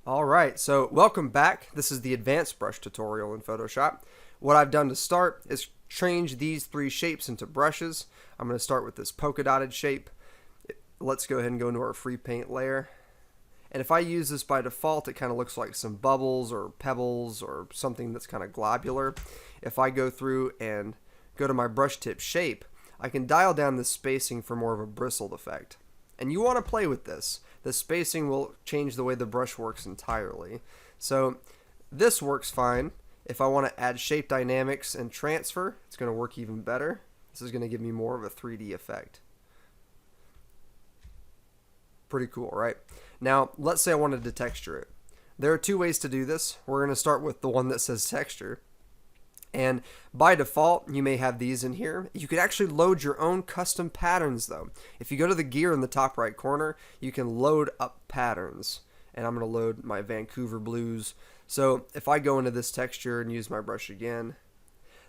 Alright, so welcome back. This is the advanced brush tutorial in Photoshop. What I've done to start is change these three shapes into brushes. I'm going to start with this polka dotted shape. Let's go ahead and go into our free paint layer. And if I use this by default, it kind of looks like some bubbles or pebbles or something that's kind of globular. If I go through and go to my brush tip shape, I can dial down the spacing for more of a bristled effect. And you want to play with this. The spacing will change the way the brush works entirely. So this works fine. If I want to add shape dynamics and transfer, it's going to work even better. This is going to give me more of a 3D effect. Pretty cool, right? Now, let's say I wanted to texture it. There are two ways to do this. We're going to start with the one that says texture. And by default, you may have these in here. You could actually load your own custom patterns though. If you go to the gear in the top right corner, you can load up patterns. And I'm going to load my Vancouver blues. So if I go into this texture and use my brush again,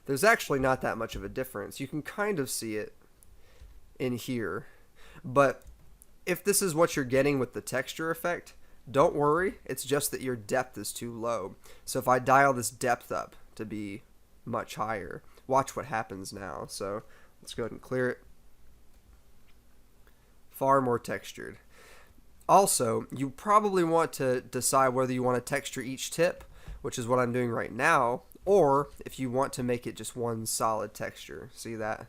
there's actually not that much of a difference. You can kind of see it in here. But if this is what you're getting with the texture effect, don't worry. It's just that your depth is too low. So if I dial this depth up to be much higher, watch what happens now. So let's go ahead and clear it. Far more textured. Also, you probably want to decide whether you want to texture each tip, which is what I'm doing right now, or if you want to make it just one solid texture. See that?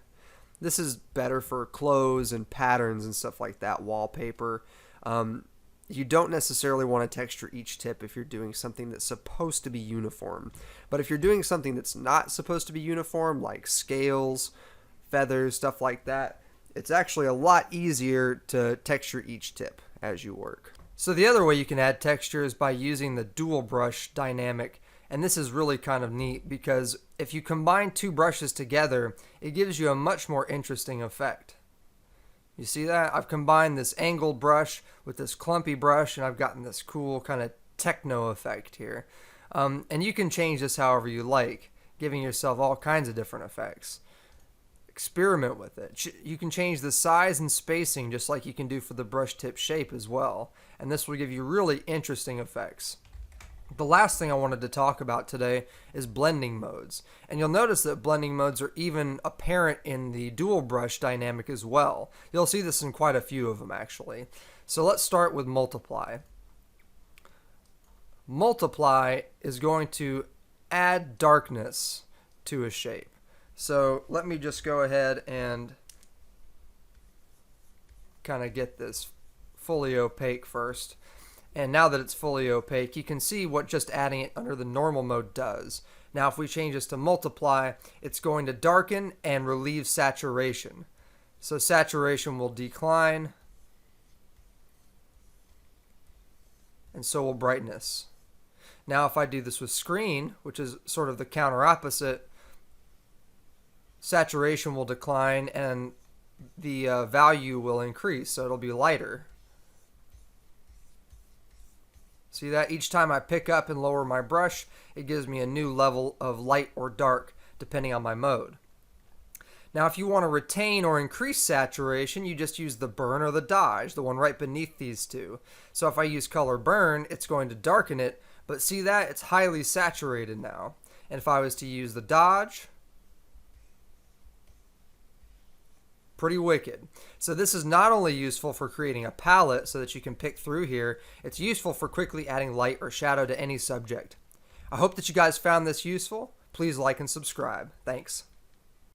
This is better for clothes and patterns and stuff like that, wallpaper. You don't necessarily want to texture each tip if you're doing something that's supposed to be uniform. But if you're doing something that's not supposed to be uniform, like scales, feathers, stuff like that, it's actually a lot easier to texture each tip as you work. So the other way you can add texture is by using the dual brush dynamic. And this is really kind of neat because if you combine two brushes together, it gives you a much more interesting effect. You see that? I've combined this angled brush with this clumpy brush, and I've gotten this cool kind of techno effect here. And you can change this however you like, giving yourself all kinds of different effects. Experiment with it. You can change the size and spacing just like you can do for the brush tip shape as well. And this will give you really interesting effects. The last thing I wanted to talk about today is blending modes. And you'll notice that blending modes are even apparent in the dual brush dynamic as well. You'll see this in quite a few of them actually. So let's start with multiply. Multiply is going to add darkness to a shape. So let me just go ahead and kind of get this fully opaque first. And now that it's fully opaque, you can see what just adding it under the normal mode does. Now if we change this to multiply, it's going to darken and relieve saturation. So saturation will decline, and so will brightness. Now if I do this with screen, which is sort of the counter opposite, saturation will decline and the value will increase, so it'll be lighter. See that? Each time I pick up and lower my brush, it gives me a new level of light or dark depending on my mode. Now if you want to retain or increase saturation, you just use the burn or the dodge, the one right beneath these two. So if I use color burn, it's going to darken it, but see that? It's highly saturated now. And if I was to use the dodge, pretty wicked. So this is not only useful for creating a palette so that you can pick through here, it's useful for quickly adding light or shadow to any subject. I hope that you guys found this useful. Please like and subscribe. Thanks.